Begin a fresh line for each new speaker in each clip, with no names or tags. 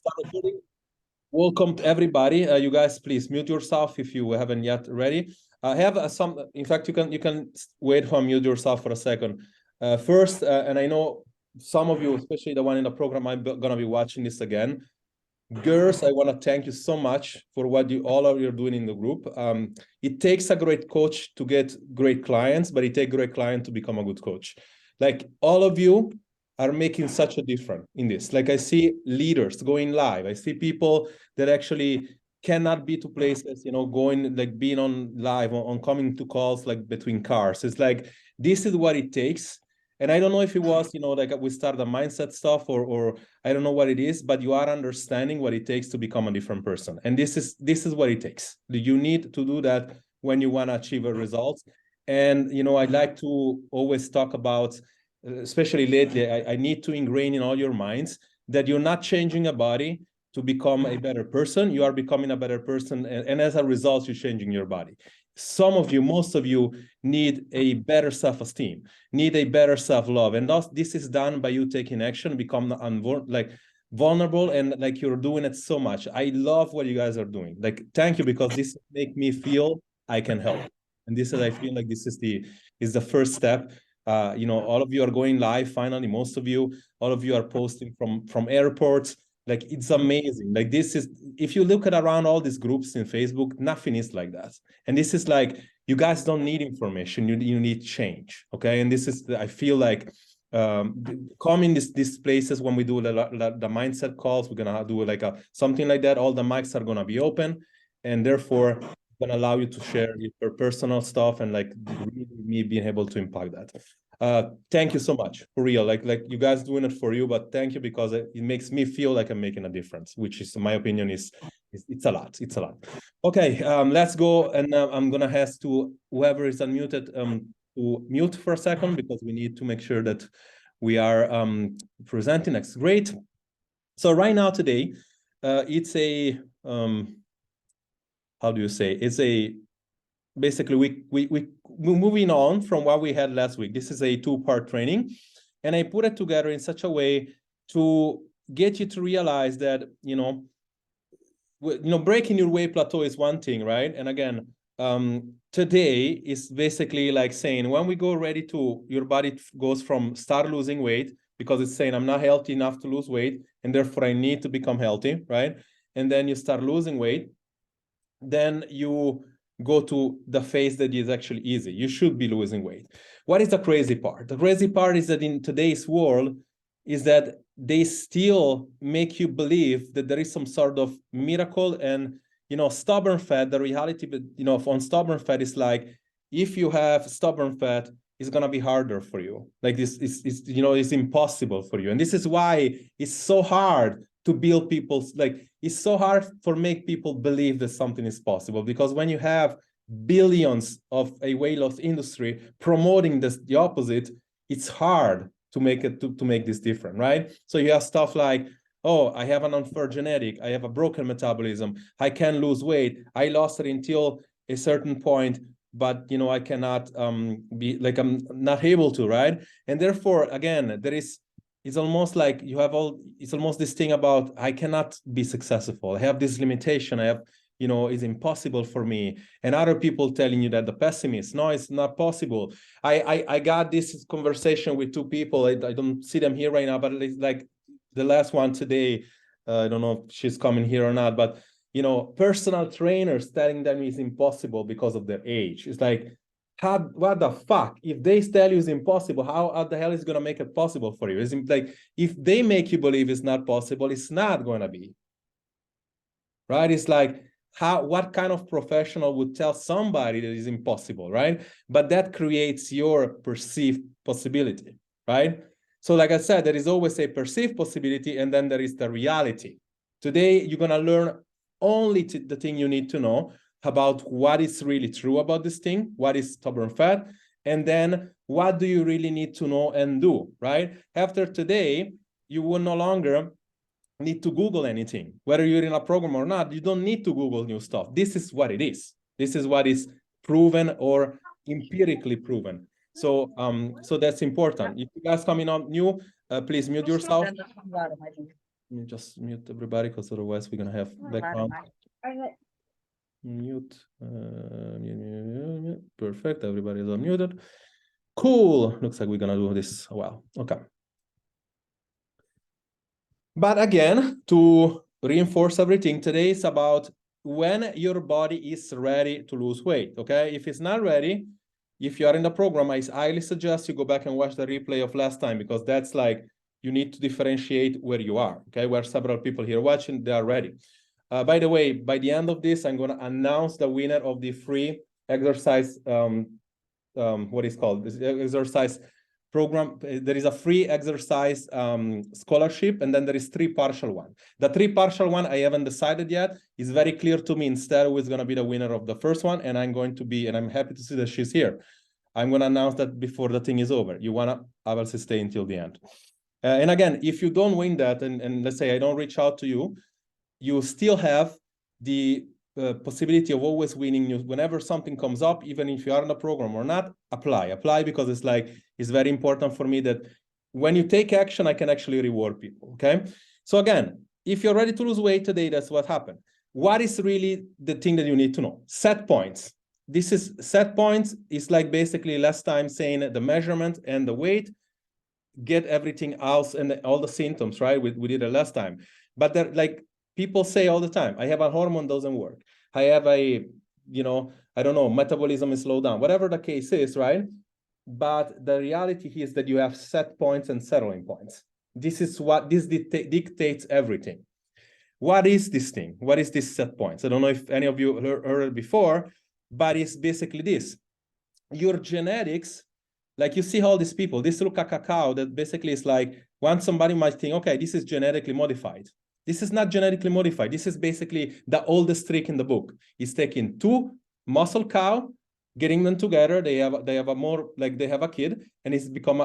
Start recording. Welcome to everybody. You guys, please mute yourself if you haven't yet ready. I have some. In fact, you can wait for mute yourself for a second. First, and I know some of you, especially the one in the program, I'm gonna be watching this again. Girls, I want to thank you so much for what you're doing in the group. It takes a great coach to get great clients, but it takes a great client to become a good coach. Like all of you are making such a difference in this. Like I see leaders going live. I see people that actually cannot be to places, going like being on live, on coming to calls like between cars. It's like, this is what it takes. And I don't know if it was, like we started the mindset stuff or I don't know what it is, but you are understanding what it takes to become a different person. And this is what it takes. You need to do that when you want to achieve a result. And, I'd like to always talk about, especially lately, I need to ingrain in all your minds that you're not changing a body to become a better person. You are becoming a better person. And as a result, you're changing your body. Some of you, most of you, need a better self-esteem, need a better self-love. And this is done by you taking action, become vulnerable, and like you're doing it so much. I love what you guys are doing. Like, thank you, because this make me feel I can help. And this is, I feel like this is the first step. All of you are going live finally, most of you, all of you are posting from airports. Like, it's amazing. Like, this is, if you look at around all these groups in Facebook, nothing is like that. And this is like, you guys don't need information, you need change. Okay. And this is, I feel like, coming these places when we do the mindset calls, we're gonna do like something like that. All the mics are gonna be open, and therefore gonna allow you to share your personal stuff and like really me being able to impact that. Thank you so much, for real. Like you guys doing it for you, but thank you, because it makes me feel like I'm making a difference, which is, in my opinion, it's a lot. It's a lot. Okay, let's go. And I'm gonna ask to whoever is unmuted to mute for a second, because we need to make sure that we are presenting. That's great. So right now today, it's a how do you say? It's a basically we're moving on from what we had last week. This is a 2-part training, and I put it together in such a way to get you to realize that breaking your weight plateau is one thing, right? And again, today is basically like saying, when we go ready to, your body goes from start losing weight, because it's saying I'm not healthy enough to lose weight, and therefore I need to become healthy, right? And then you start losing weight, then you go to the phase that is actually easy. You should be losing weight. What is the crazy part? The crazy part is that in today's world is that they still make you believe that there is some sort of miracle. And, stubborn fat, the reality, on stubborn fat is like, if you have stubborn fat, it's going to be harder for you. Like this is, it's impossible for you. And this is why it's so hard to build people's, like, it's so hard for make people believe that something is possible, because when you have billions of a weight loss industry promoting the opposite, it's hard to make it to make this different, right? So you have stuff like, oh, I have an unfair genetic, I have a broken metabolism, I can lose weight, I lost it until a certain point, but I cannot be like, I'm not able to, right? And therefore, again, it's almost like it's almost this thing about, I cannot be successful, I have this limitation, I have, it's impossible for me. And other people telling you that, the pessimist, no, it's not possible. I got this conversation with 2 people. I don't see them here right now, but it's like the last one today, I don't know if she's coming here or not, but personal trainers telling them it's impossible because of their age. It's like, what the fuck? If they tell you it's impossible, how the hell is it going to make it possible for you? It's like, if they make you believe it's not possible, it's not going to be. Right? It's like, what kind of professional would tell somebody that is impossible, right? But that creates your perceived possibility, right? So like I said, there is always a perceived possibility, and then there is the reality. Today, you're going to learn only the thing you need to know about what is really true about this thing, what is stubborn fat, and then what do you really need to know and do, right? After today, you will no longer need to Google anything. Whether you're in a program or not, you don't need to Google new stuff. This is what it is. This is what is proven or empirically proven. So so that's important. If you guys coming on new, please mute yourself. You just mute everybody because otherwise we're gonna have background. Mute. Perfect. Everybody is unmuted. Cool. Looks like we're gonna do this well. Okay. But again, to reinforce everything, today is about when your body is ready to lose weight. Okay. If it's not ready, if you are in the program, I highly suggest you go back and watch the replay of last time, because that's like you need to differentiate where you are. Okay. Where several people here watching, they are ready. By the way, by the end of this, I'm going to announce the winner of the free exercise, what is called this exercise program. There is a free exercise scholarship, and then there is 3 partial one. The 3 partial one, I haven't decided yet. It's very clear to me instead who is going to be the winner of the first one, and I'm going to be, and I'm happy to see that she's here. I'm going to announce that before the thing is over. You want to obviously stay until the end. And again, if you don't win that, and let's say I don't reach out to you, you still have the possibility of always winning. Whenever something comes up, even if you are in a program or not, apply, because it's like, it's very important for me that when you take action, I can actually reward people, okay? So again, if you're ready to lose weight today, that's what happened. What is really the thing that you need to know? Set points. This is set points. It's like basically last time saying the measurement and the weight, get everything else and all the symptoms, right? We did it last time. But they're like, people say all the time, I have a hormone, doesn't work. I have a, I don't know, metabolism is slowed down, whatever the case is, right? But the reality is that you have set points and settling points. This is what this dictates everything. What is this thing? What is this set points? I don't know if any of you heard it before, but it's basically this. Your genetics, like you see all these people, this little cacao that basically is like, once somebody might think, okay, this is genetically modified. This is not genetically modified. This is basically the oldest trick in the book. It's taking 2 muscle cow, getting them together. They have a more, like they have a kid, and it's become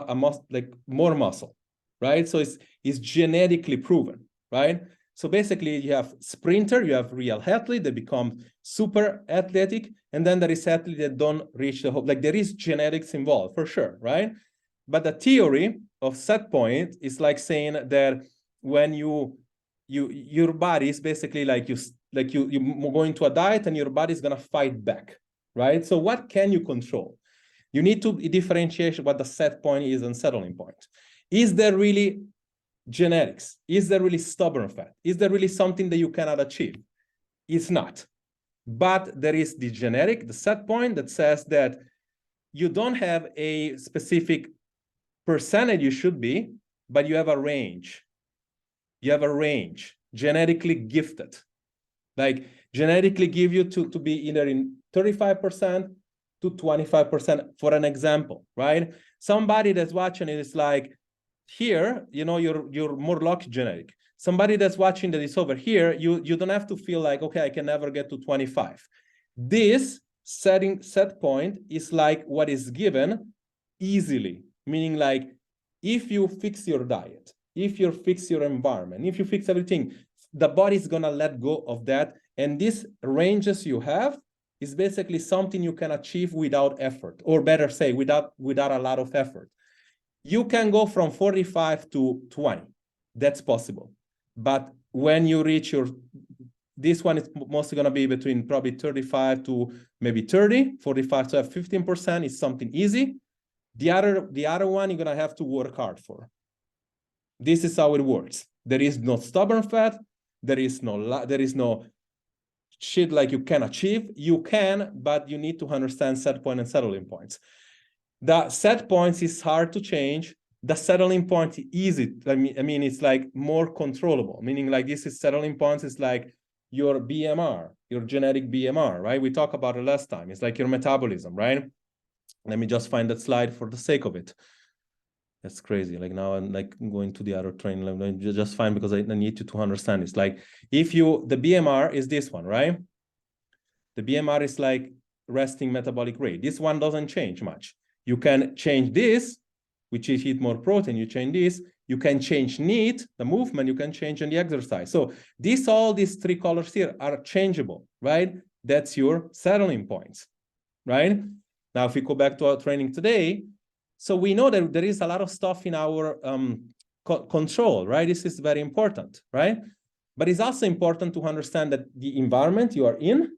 like more muscle, right? So it's genetically proven, right? So basically you have sprinter, you have real athlete, they become super athletic, and then there is athlete that don't reach the hope. Like there is genetics involved for sure, right? But the theory of set point is like saying that when your body is basically like you go into a diet and your body is gonna fight back, right? So what can you control? You need to differentiate what the set point is and settling point. Is there really genetics? Is there really stubborn fat? Is there really something that you cannot achieve? It's not. But there is the genetic, the set point that says that you don't have a specific percentage you should be, but you have a range. You have a range, genetically gifted. Like genetically give you to be either in 35% to 25%, for an example, right? Somebody that's watching it is like, here, you're more lucky genetic. Somebody that's watching that is over here, you don't have to feel like, okay, I can never get to 25. This set point is like what is given easily, meaning like if you fix your diet, if you fix your environment, if you fix everything, the body is gonna let go of that. And these ranges you have is basically something you can achieve without effort, or better say, without a lot of effort. You can go from 45 to 20. That's possible. But when you reach this one is mostly gonna be between probably 35 to maybe 30, 45 to 15% is something easy. The other one you're gonna have to work hard for. This is how it works. There is no stubborn fat. There is no shit like you can achieve. You can, but you need to understand set point and settling points. The set points is hard to change. The settling point is easy. I mean, it's like more controllable, meaning like this is settling points is like your BMR, your genetic BMR, right? We talked about it last time. It's like your metabolism, right? Let me just find that slide for the sake of it. That's crazy. Like now I'm like going to the other train, just fine, because I need you to understand this. Like if the BMR is this one, right? The BMR is like resting metabolic rate. This one doesn't change much. You can change this, which is eat more protein. You change this. You can change NEAT, the movement. You can change in the exercise. So all these 3 colors here are changeable, right? That's your settling points, right? Now, if we go back to our training today, so we know that there is a lot of stuff in our control, right? This is very important, right? But it's also important to understand that the environment you are in,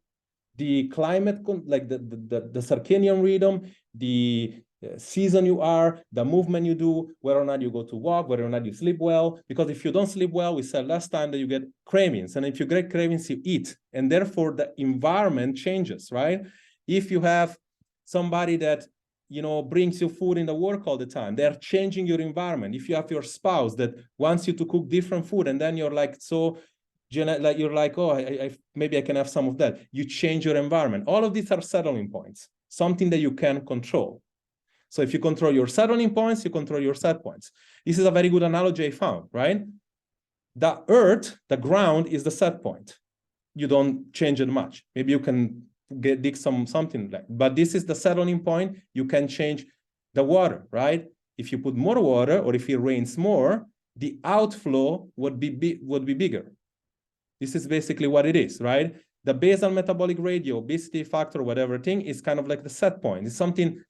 the climate, like the circadian rhythm, the season you are, the movement you do, whether or not you go to walk, whether or not you sleep well. Because if you don't sleep well, we said last time that you get cravings. And if you get cravings, you eat. And therefore, the environment changes, right? If you have somebody that, you know, brings you food in the work all the time, they're changing your environment. If you have your spouse that wants you to cook different food, and then you're like, so like you're like, oh, maybe I can have some of that. You change your environment. All of these are settling points, something that you can control. So if you control your settling points, you control your set points. This is a very good analogy I found, right? The earth, the ground is the set point. You don't change it much. Maybe you can dig something like, but this is the settling point. You can change the water, right? If you put more water, or if it rains more, the outflow would be bigger. This is basically what it is, right? The basal metabolic rate, obesity factor, whatever thing, is kind of like the set point. It's something,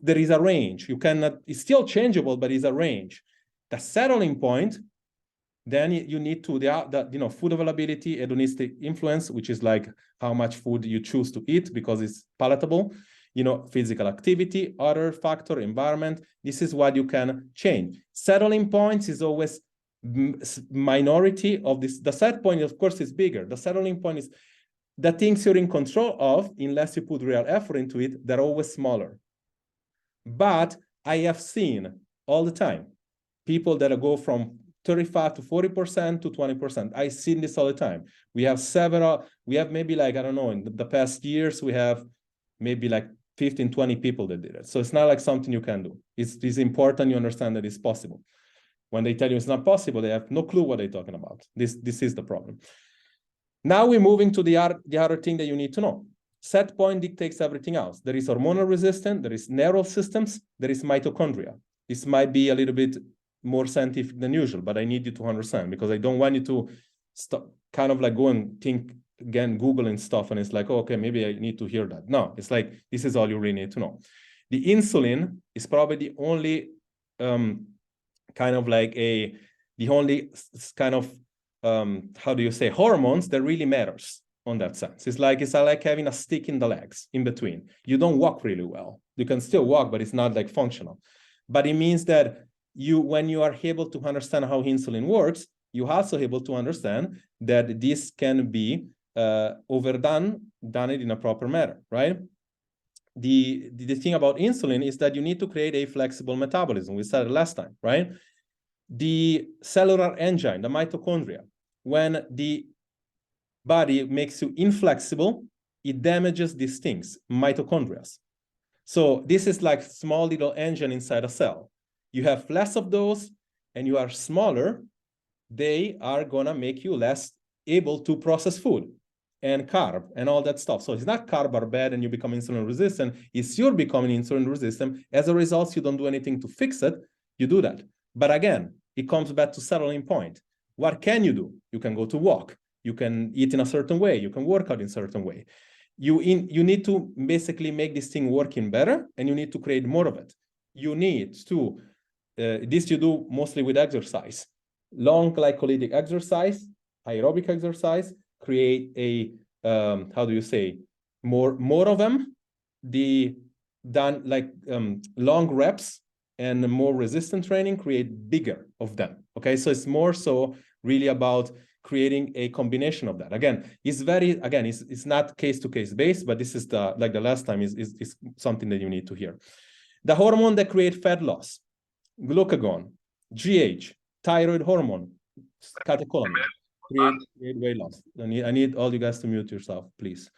there is a range. You cannot, it's still changeable, but it's a range. The settling point, then you need to, the food availability, hedonistic influence, which is like how much food you choose to eat because it's palatable, physical activity, other factor, environment. This is what you can change. Settling points is always minority of this. The set point, of course, is bigger. The settling point is the things you're in control of, unless you put real effort into it, they're always smaller. But I have seen all the time people that go from 35 to 40% to 20%. I've seen this all the time. We have maybe like, I don't know, in the past years, we have maybe like 15, 20 people that did it. So it's not like something you can do. It's important you understand that it's possible. When they tell you it's not possible, they have no clue what they're talking about. This is the problem. Now we're moving to the other thing that you need to know. Set point dictates everything else. There is hormonal resistance, there is neural systems, there is mitochondria. This might be a little bit more scientific than usual, but I need you to understand, because I don't want you to stop, kind of like go and think again, Google and stuff, and it's like, oh, okay, maybe I need to hear that. No, it's like, this is all you really need to know. The insulin is probably the only kind of like the only kind of, how do you say, hormones that really matters on that sense. It's like having a stick in the legs in between. You don't walk really well. You can still walk, but it's not like functional. But it means that when you are able to understand how insulin works, you're also able to understand that this can be done it in a proper manner, right? The thing about insulin is that you need to create a flexible metabolism. We said it last time, right? The cellular engine, the mitochondria, when the body makes you inflexible, it damages these things, mitochondria. So this is like small little engine inside a cell. You have less of those and you are smaller, they are gonna make you less able to process food and carb and all that stuff. So it's not carb are bad and you become insulin resistant, it's you're becoming insulin resistant. As a result, you don't do anything to fix it, you do that. But again, it comes back to settling point. What can you do? You can go to walk, you can eat in a certain way, you can work out in a certain way. You need to basically make this thing working better, and you need to create more of it. You need to, this you do mostly with exercise. Long glycolytic exercise, aerobic exercise, create a, how do you say, more of them. Long reps and more resistant training create bigger of them, okay? So it's more so really about creating a combination of that. Again, it's not case-to-case based, but this is the last time is something that you need to hear. The hormone that create fat loss, glucagon, GH, thyroid hormone, catecholamine, create weight loss. I need all you guys to mute yourself, please.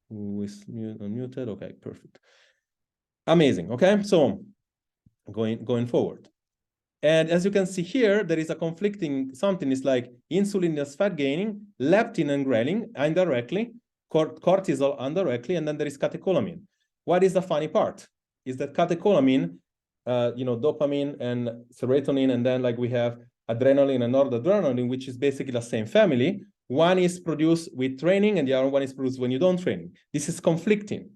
Who is unmuted? Okay, perfect. Amazing, okay? So going forward. And as you can see here, there is a conflicting something. It's like insulin is fat gaining, leptin and ghrelin indirectly, cortisol indirectly, and then there is catecholamine. What is the funny part? Is that catecholamine, dopamine and serotonin, and then like we have adrenaline and noradrenaline, which is basically the same family. One is produced with training and the other one is produced when you don't train. This is conflicting,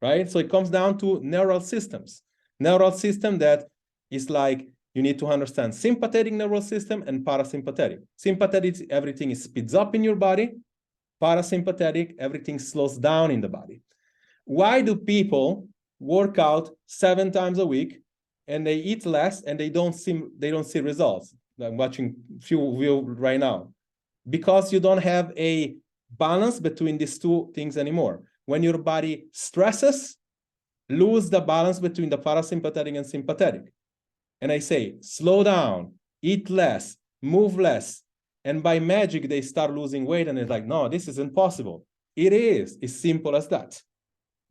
right? So it comes down to neural systems. Neural system that is like, you need to understand sympathetic nervous system and parasympathetic. Sympathetic, everything speeds up in your body. Parasympathetic, everything slows down in the body. Why do people work out 7 times a week and they eat less and they don't see results? I'm watching few right now. Because you don't have a balance between these two things anymore. When your body stresses, lose the balance between the parasympathetic and sympathetic. And I say, slow down, eat less, move less. And by magic, they start losing weight and it's like, no, this is impossible. It is. It's simple as that.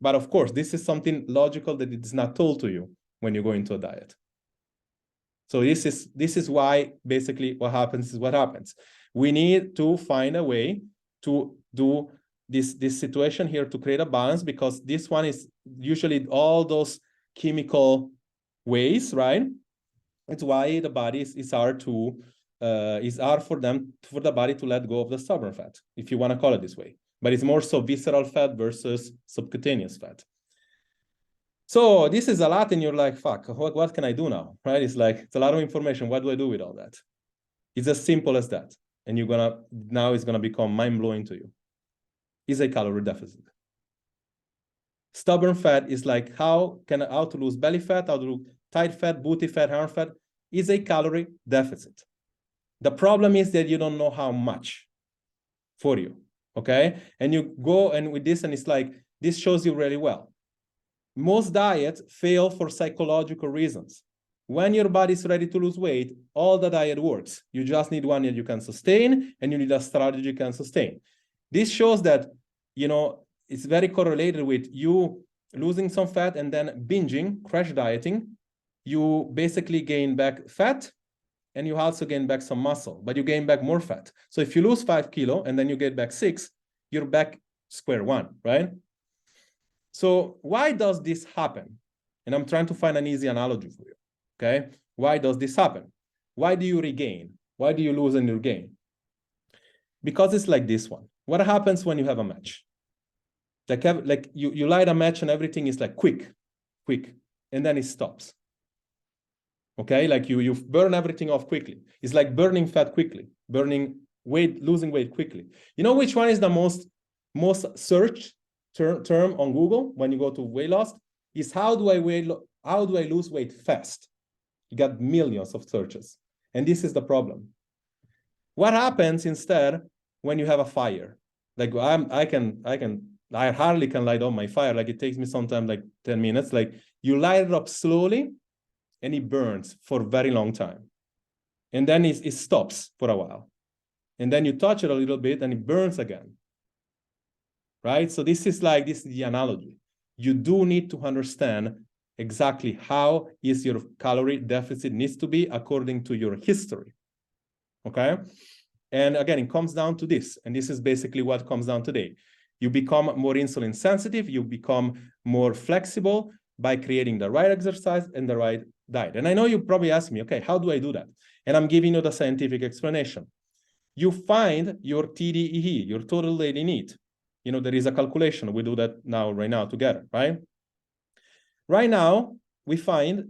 But of course, this is something logical that it is not told to you when you go into a diet. So this is why basically what happens is what happens. We need to find a way to do this situation here to create a balance, because this one is usually all those chemical ways, right? It's why the body is hard to for the body to let go of the stubborn fat, if you want to call it this way. But it's more so visceral fat versus subcutaneous fat. So this is a lot, and you're like, fuck, what can I do now, right? It's like, it's a lot of information. What do I do with all that? It's as simple as that. And now it's gonna become mind-blowing to you. Is a calorie deficit. Stubborn fat is like how to lose belly fat, how to lose tight fat, booty fat, arm fat, is a calorie deficit. The problem is that you don't know how much for you, okay? And you go and with this, and it's like, this shows you really well. Most diets fail for psychological reasons. When your body is ready to lose weight, all the diet works. You just need one that you can sustain, and you need a strategy you can sustain. This shows that, it's very correlated with you losing some fat and then binging, crash dieting. You basically gain back fat, and you also gain back some muscle, but you gain back more fat. So if you lose 5 kilos and then you get back 6, you're back square one, right? So why does this happen? And I'm trying to find an easy analogy for you, okay? Why does this happen? Why do you regain? Why do you lose and you gain? Because it's like this one. What happens when you have a match? Like you light a match and everything is like quick, and then it stops. Okay, like you burn everything off quickly. It's like burning fat quickly, burning weight, losing weight quickly. You know which one is the most searched term on Google when you go to weight loss? Is how do I lose weight fast? You got millions of searches, and this is the problem. What happens instead when you have a fire? Like I hardly can light on my fire. Like it takes me sometimes like 10 minutes. Like you light it up slowly, and it burns for a very long time. And then it stops for a while. And then you touch it a little bit and it burns again. Right? So this is the analogy. You do need to understand exactly how is your calorie deficit needs to be according to your history. Okay? And again, it comes down to this. And this is basically what comes down today. You become more insulin sensitive. You become more flexible by creating the right exercise and the right diet. And I know you probably ask me, okay, how do I do that? And I'm giving you the scientific explanation. You find your TDEE, your total daily need. There is a calculation. We do that right now together, right? Right now, we find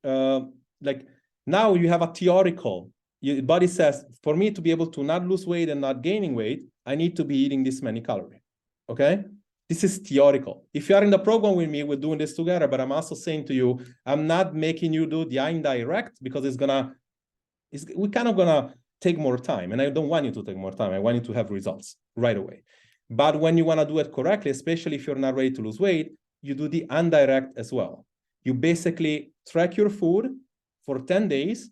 now you have a theoretical, your body says, for me to be able to not lose weight and not gaining weight, I need to be eating this many calories, okay? This is theoretical. If you are in the program with me, we're doing this together, but I'm also saying to you, I'm not making you do the indirect because we're kind of gonna take more time, and I don't want you to take more time. I want you to have results right away. But when you wanna do it correctly, especially if you're not ready to lose weight, you do the indirect as well. You basically track your food for 10 days,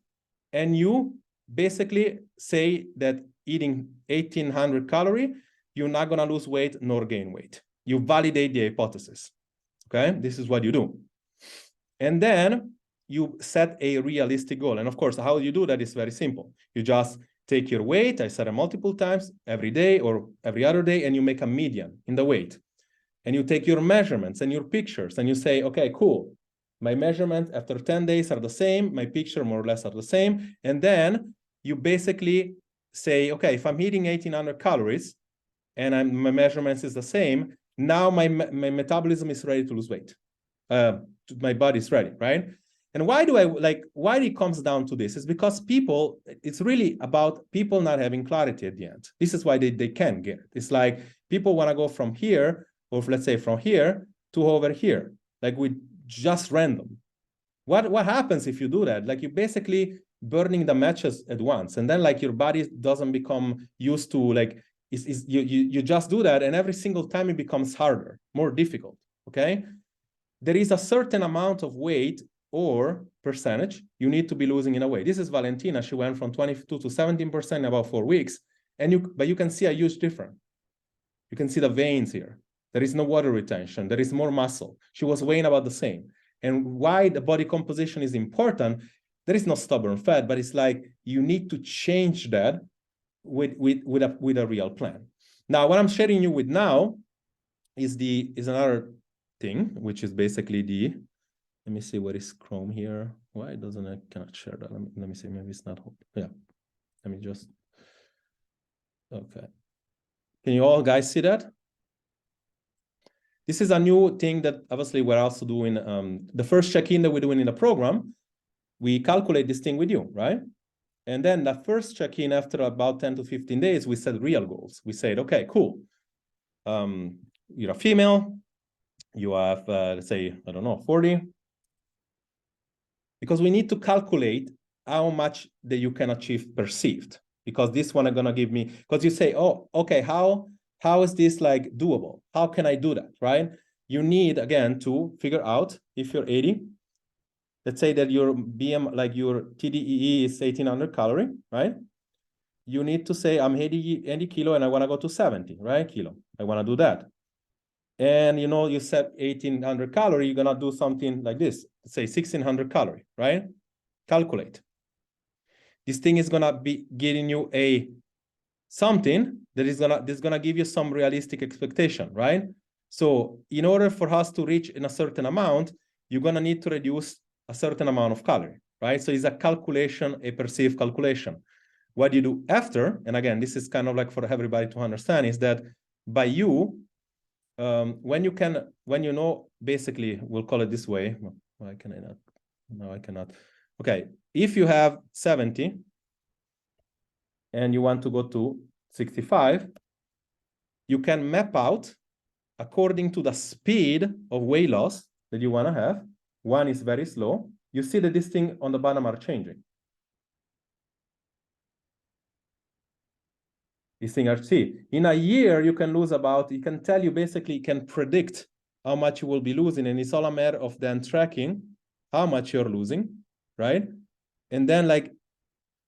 and you basically say that eating 1,800 calories, you're not gonna lose weight nor gain weight. You validate the hypothesis, okay? This is what you do. And then you set a realistic goal. And of course, how you do that is very simple. You just take your weight, I said it multiple times, every day or every other day, and you make a median in the weight. And you take your measurements and your pictures, and you say, okay, cool. My measurements after 10 days are the same, my picture more or less are the same. And then you basically say, okay, if I'm eating 1,800 calories and my measurements is the same, now my metabolism is ready to lose weight. My body is ready, right? And why do I like, why it comes down to this is because people, it's really about people not having clarity at the end. This is why they can't get it. It's like people want to go from here, or let's say from here to over here, like with just random. What happens if you do that? Like you basically burning the matches at once, and then like your body doesn't become used to like, you just do that, and every single time it becomes harder, more difficult, okay? There is a certain amount of weight or percentage you need to be losing in a way. This is Valentina. She went from 22 to 17% in about 4 weeks. But you can see a huge difference. You can see the veins here. There is no water retention. There is more muscle. She was weighing about the same. And why the body composition is important, there is no stubborn fat, but it's like you need to change that with a real plan. Now, what I'm sharing you with now is another thing, which is basically let me see what is Chrome here. Why doesn't I cannot share that? Let me see, maybe it's not, yeah. Let me just, okay. Can you all guys see that? This is a new thing that obviously we're also doing. The first check-in that we're doing in the program, we calculate this thing with you, right? And then the first check-in after about 10 to 15 days, we set real goals. We said, okay, cool. You're a female, you have, let's say, I don't know, 40. Because we need to calculate how much that you can achieve perceived. Because this one are gonna give me, because you say, oh, okay, how is this like doable? How can I do that, right? You need, again, to figure out if you're 80. Let's say that your BM, like your TDEE is 1,800 calorie, right? You need to say, I'm 80 kilo and I wanna go to 70, right, kilo. I wanna do that. And you set 1,800 calorie, you're gonna do something like this, say 1,600 calorie, right? Calculate. This thing is gonna be giving you something that is gonna give you some realistic expectation, right? So in order for us to reach in a certain amount, you're gonna need to reduce a certain amount of calorie, right? So it's a calculation, a perceived calculation. What you do after, and again, this is kind of like for everybody to understand, is that by you, when you know, basically, we'll call it this way. Why can I not? No, I cannot. Okay, if you have 70 and you want to go to 65, you can map out according to the speed of weight loss that you want to have. One is very slow. You see that this thing on the bottom are changing. These things are, see, in a year, you can lose about, you can tell you basically, you can predict how much you will be losing. And it's all a matter of then tracking how much you're losing, right? And then like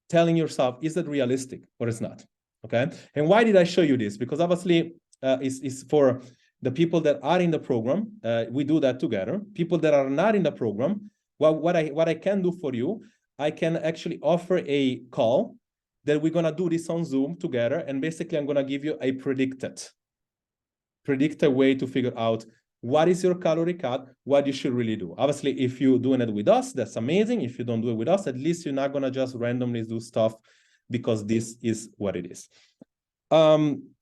telling yourself, is it realistic or is not? Okay. And why did I show you this? Because obviously it's for the people that are in the program. We do that together. People that are not in the program, well, what I can do for you, I can actually offer a call that we're gonna do this on Zoom together, and basically I'm gonna give you a predicted way to figure out what is your calorie cut, what you should really do. Obviously, if you're doing it with us, that's amazing. If you don't do it with us, at least you're not gonna just randomly do stuff because this is what it is.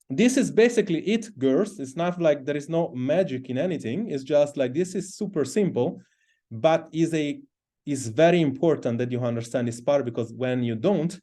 This is basically it, girls. It's not like there is no magic in anything. It's just like this is super simple, but is very important that you understand this part, because when you don't,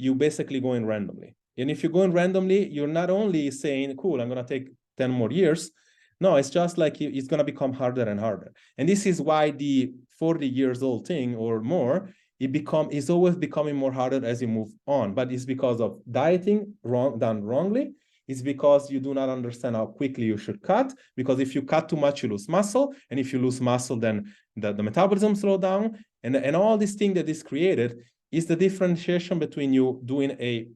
you basically go in randomly. And if you go in randomly, you're not only saying, cool, I'm going to take 10 more years. No, it's just like it's going to become harder and harder. And this is why the 40 years old thing or more, is always becoming more harder as you move on. But it's because of dieting done wrongly. It's because you do not understand how quickly you should cut. Because if you cut too much, you lose muscle. And if you lose muscle, then the metabolism slows down. And all this thing that is created is the differentiation between you doing a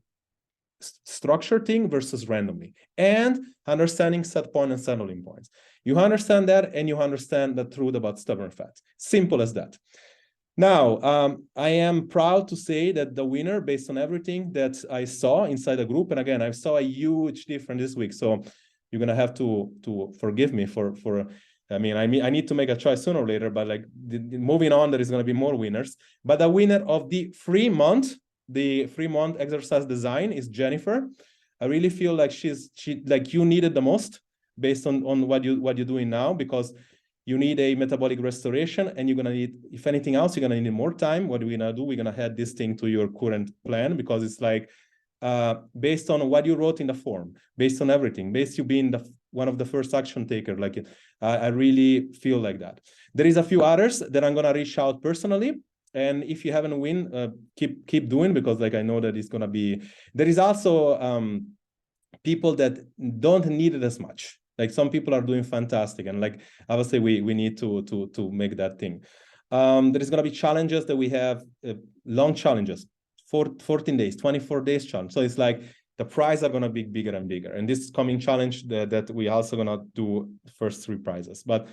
structured thing versus randomly, and understanding set point and settling points. You understand that, and you understand the truth about stubborn fat. Simple as that. Now, I am proud to say that the winner, based on everything that I saw inside the group, and again, I saw a huge difference this week, so you're gonna have to forgive me for I need to make a choice sooner or later, but like moving on, there is going to be more winners. But the winner of the free month exercise design is Jennifer. I really feel like she like you needed the most based on what you're doing now, because you need a metabolic restoration, and you're going to need, if anything else, you're going to need more time. What are we going to do? We're going to add this thing to your current plan, because it's like, based on what you wrote in the form, based on everything, based you being one of the first action taker, like I really feel like that. There is a few others that I'm going to reach out personally. And if you haven't win, keep doing, because like I know that it's going to be, there is also people that don't need it as much. Like some people are doing fantastic, and like obviously we need to make that thing. There is going to be challenges that we have, long challenges, 14 days, 24 days challenge. So it's like the prize are going to be bigger and bigger. And this coming challenge that we also going to do first 3 prizes. But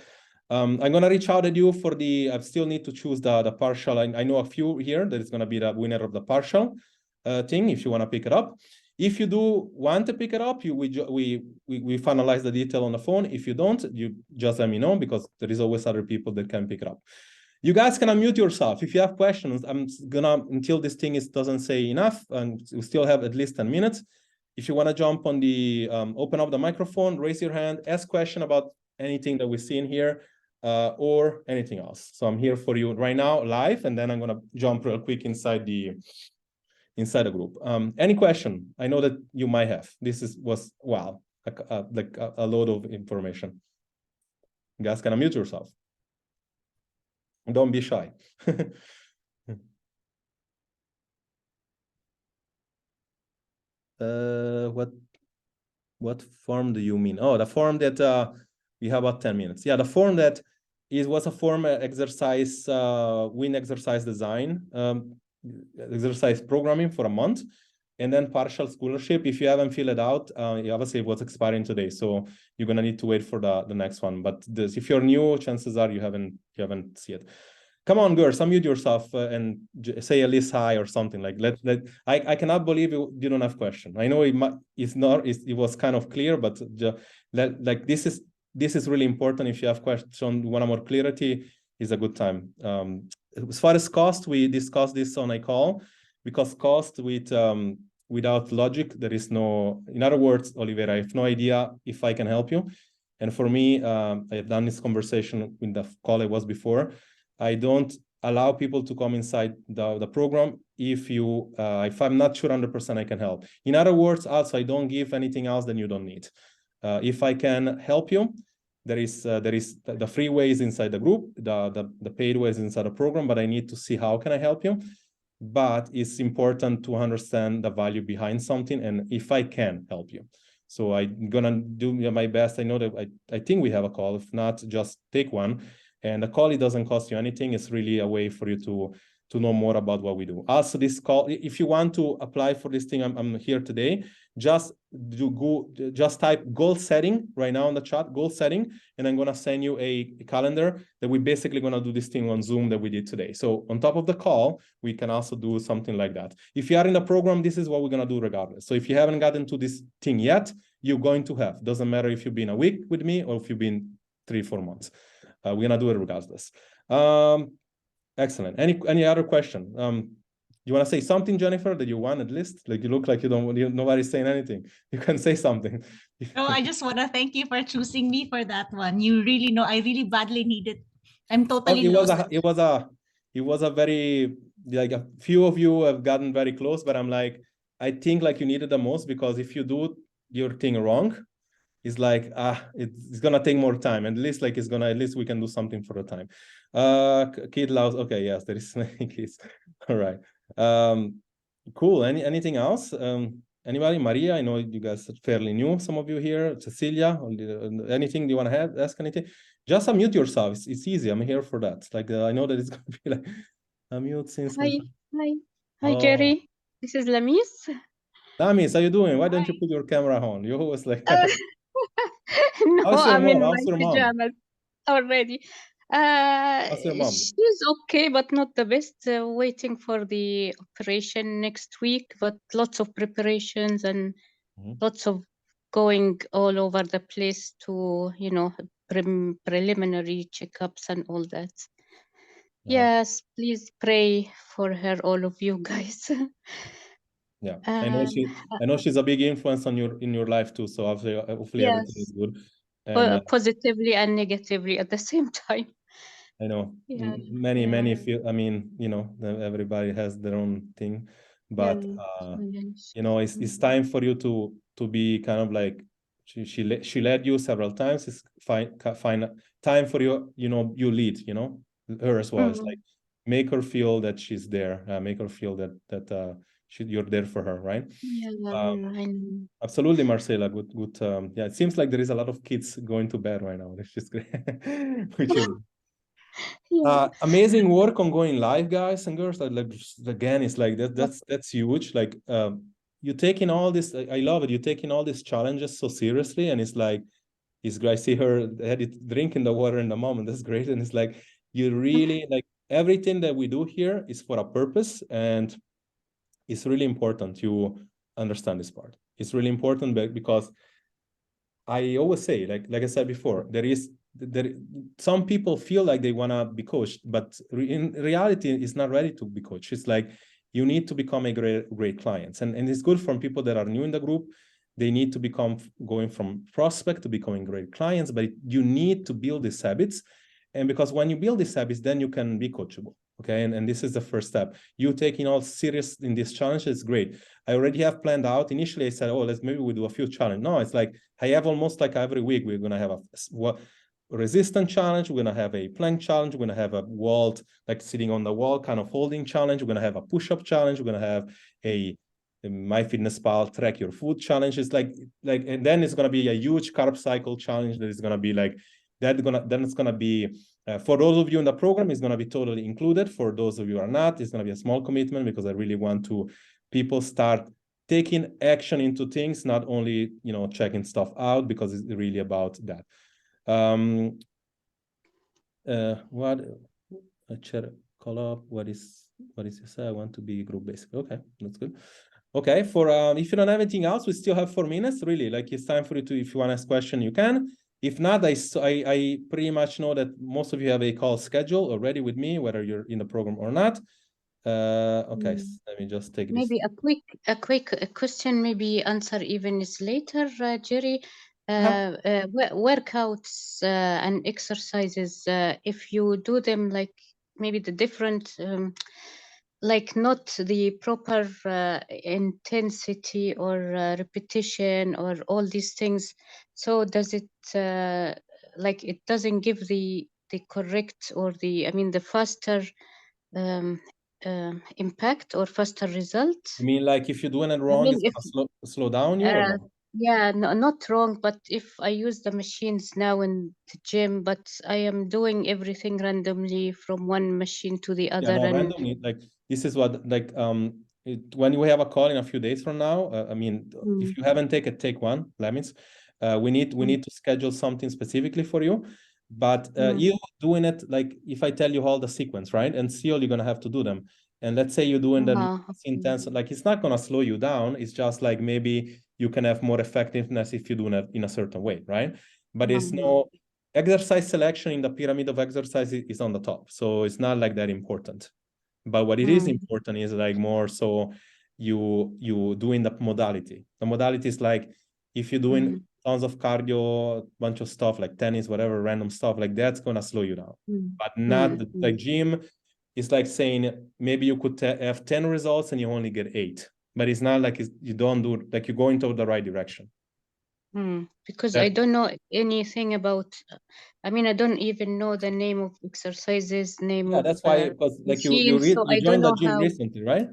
I'm going to reach out at you for I still need to choose the partial. I know a few here that is going to be the winner of the partial thing, if you want to pick it up. If you do want to pick it up, we finalize the detail on the phone. If you don't, you just let me know, because there is always other people that can pick it up. You guys can unmute yourself. If you have questions, I'm gonna, until this thing doesn't say enough, and we still have at least 10 minutes. If you want to jump on the, open up the microphone, raise your hand, ask question about anything that we see in here, or anything else. So I'm here for you right now, live, and then I'm gonna jump real quick inside the group. Any question? I know that you might have. This was wow, like a load of information. You guys can unmute yourself. Don't be shy. What form do you mean? Oh, the form that we have about 10 minutes. Yeah, the form that was a form exercise, win exercise design, exercise programming for a month, and then partial scholarship. If you haven't filled it out, obviously it was expiring today, so you're gonna need to wait for the next one. But if you're new, chances are you haven't seen it. Come on, girls, unmute yourself and say at least hi or something. Like I cannot believe you don't have question. I know it was kind of clear, but like this is really important. If you have questions, want more clarity, is a good time. As far as cost, we discussed this on a call, because cost without logic, there is no. In other words, Oliveira, I have no idea if I can help you. And for me, I have done this conversation in the call I was before. I don't allow people to come inside the program if I'm not sure 100% I can help. In other words, also, I don't give anything else that you don't need. If I can help you, there is the free ways inside the group, the paid ways inside the program, but I need to see how can I help you. But it's important to understand the value behind something, and if I can help you. So I'm gonna do my best. I know that I think we have a call. If not, just take one. And the call, it doesn't cost you anything. It's really a way for you to know more about what we do. Also, this call, if you want to apply for this thing, I'm here today. Just type goal setting right now in the chat, goal setting, and I'm gonna send you a calendar that we're basically gonna do this thing on Zoom that we did today. So on top of the call, we can also do something like that. If you are in the program, this is what we're gonna do regardless. So if you haven't gotten to this thing yet, you're going to have. Doesn't matter if you've been a week with me or if you've been 3-4 months. We're gonna do it regardless. Excellent. Any other question? You want to say something, Jennifer, that you want at least? Like you look like nobody's saying anything. You can say something.
No, I just want to thank you for choosing me for that one. You really know I really badly need it. I'm totally lost.
It was a very, like, a few of you have gotten very close, but I'm like, I think like you need it the most, because if you do your thing wrong, it's like it's gonna take more time, and at least we can do something for the time. Kid Laos, okay, yes, there is many kids. All right. Cool. Anything else? Anybody? Maria, I know you guys are fairly new, some of you here. Cecilia, anything you want to ask anything? Just unmute yourself. It's easy. I'm here for that. Like I know that it's gonna be like unmute since.
Hi, Jerry. This is Lamis.
Lamis, how you doing? Why don't you put your camera on? You always like.
No, I'm in my
pajamas
already.
How's your mom?
She's okay, but not the best. Waiting for the operation next week, but lots of preparations and lots of going all over the place to, preliminary checkups and all that. Yes, please pray for her, all of you guys.
Yeah, I know she's a big influence on in your life too. So hopefully everything is good. And
positively and negatively at the same time.
I know
Yeah,
many feel, I mean, you know, everybody has their own thing, but
yes.
you know, it's time for you to be kind of like, she led you several times. It's fine time for you, you know, you lead, you know, her as well. It's like, make her feel that she's there, make her feel that you're there for her, right?
Yeah, I know.
Absolutely, Marcela. Good. Yeah, it seems like there is a lot of kids going to bed right now, which is great. Which is amazing work on going live, guys and girls. Like again, it's like that's huge. Like you're taking all this. I love it. You're taking all these challenges so seriously, and it's like, it's great. I see her had it drinking the water in the moment. That's great, and it's like, you really like, everything that we do here is for a purpose, and it's really important you understand this part. It's really important because I always say, like I said before, some people feel like they want to be coached, but in reality, it's not ready to be coached. It's like, you need to become a great client. And it's good for people that are new in the group. They need to become going from prospect to becoming great clients, but you need to build these habits. And because when you build these habits, then you can be coachable. Okay. And this is the first step. You taking all serious in this challenge is great. I already have planned out. Initially, I said, oh, maybe we do a few challenges. No, it's like, I have almost like every week, we're going to have a resistance challenge. We're going to have a plank challenge. We're going to have a walled, like sitting on the wall kind of holding challenge. We're going to have a push-up challenge. We're going to have a MyFitnessPal track your food challenge. It's like, and then it's going to be a huge carb cycle challenge that is going to be like, then it's going to be, for those of you in the program, it's going to be totally included. For those of you who are not, it's going to be a small commitment, because I really want people start taking action into things, not only, you know, checking stuff out, because it's really about that. What a chat call up? What is you say? I want to be group based. Okay, that's good. Okay, for if you don't have anything else, we still have 4 minutes. Really, like, it's time for you to, if you want to ask a question, you can. If not, I pretty much know that most of you have a call schedule already with me, whether you're in the program or not. Okay, let me just take
maybe
this.
a quick question, maybe answer even is later, Jerry. Workouts and exercises, if you do them like maybe the different, like not the proper intensity or repetition or all these things, so does it like it doesn't give the correct or the, I mean, the faster impact or faster result?
You mean like if you're doing it
I
wrong,
mean,
it's
if
gonna slow down you, or no?
yeah, no, not wrong, but if I use the machines now in the gym, but I am doing everything randomly from one machine to the other,
Yeah, no,
and
randomly, like, this is what, like, when we have a call in a few days from now, I mean, if you haven't taken take one, that means we need to schedule something specifically for you. But you doing it, like, if I tell you all the sequence, right, and still you're gonna have to do them. And let's say you're doing the intense, like, it's not gonna slow you down. It's just like, maybe you can have more effectiveness if you're doing it in a certain way, right? But it's no exercise selection in the pyramid of exercise is on the top, so it's not like that important. But what it is important is, like, more so you doing the modality. The modality is like, if you're doing tons of cardio, bunch of stuff like tennis, whatever, random stuff, like, that's gonna slow you down. But not like gym. It's like saying maybe you could have 10 results and you only get 8, but it's not like you don't do, like, you're going toward the right direction.
Because I don't know anything about, I mean, I don't even know the name of exercises, name of
that's why, because like you
so I don't
joined the
know
gym
how.
recently, right?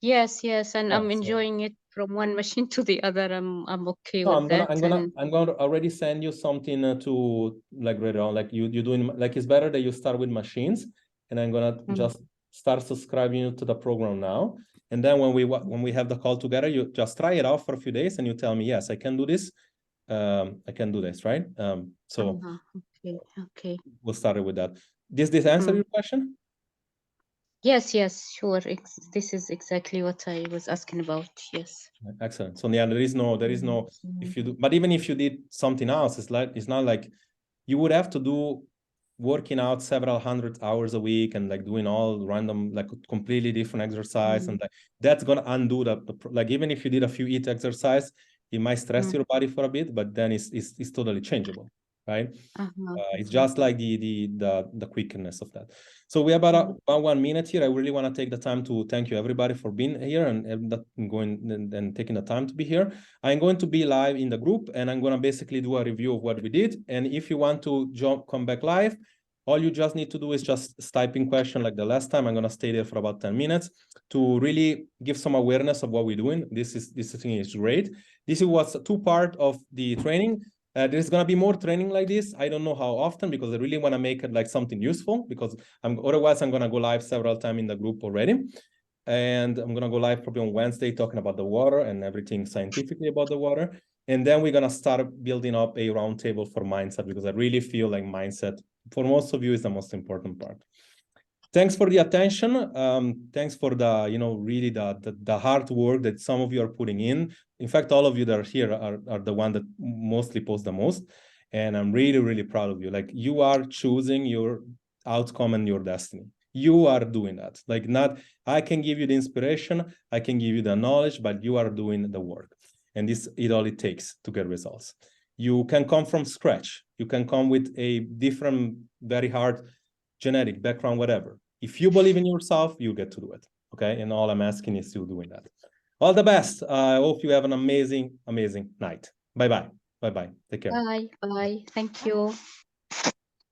Yes, and
Yeah,
I'm enjoying it from one machine to the other. I'm okay
no,
with that.
I'm gonna already send you something to, like, later on, like, you're doing, like, it's better that you start with machines, and I'm gonna just start subscribing you to the program now. And then when we have the call together, you just try it out for a few days and you tell me, yes, I can do this. I can do this, right? So
okay.
We'll start with that. This answer your question?
Yes, sure. This is exactly what I was asking about. Yes.
Excellent. So yeah, there is no, if you do, but even if you did something else, it's not like you would have to do working out several hundred hours a week and like doing all random, like, completely different exercise, and like, that's gonna undo like, even if you did a few HIIT exercise, It might stress your body for a bit, but then it's totally changeable, right?
Uh-huh.
It's just like the quickness of that. So we have about 1 minute here. I really want to take the time to thank you everybody for being here and going and taking the time to be here. I'm going to be live in the group, and I'm going to basically do a review of what we did. And if you want to come back live, all you just need to do is just type in question like the last time. I'm going to stay there for about 10 minutes to really give some awareness of what we're doing. This thing is great. This was 2 part of the training. There's going to be more training like this. I don't know how often, because I really want to make it like something useful, because otherwise I'm going to go live several times in the group already. And I'm going to go live probably on Wednesday talking about the water and everything scientifically about the water. And then we're going to start building up a roundtable for mindset, because I really feel like mindset for most of you is the most important part. Thanks for the attention. Thanks for the, really the hard work that some of you are putting in. In fact, all of you that are here are the one that mostly post the most. And I'm really, really proud of you. Like, you are choosing your outcome and your destiny. You are doing that. Like, not, I can give you the inspiration, I can give you the knowledge, but you are doing the work. And this is all it takes to get results. You can come from scratch. You can come with a different, very hard genetic background, whatever. If you believe in yourself, you get to do it. Okay. And all I'm asking is you doing that. All the best. I hope you have an amazing, amazing night. Bye-bye. Bye-bye. Take care.
Bye. Bye. Thank you.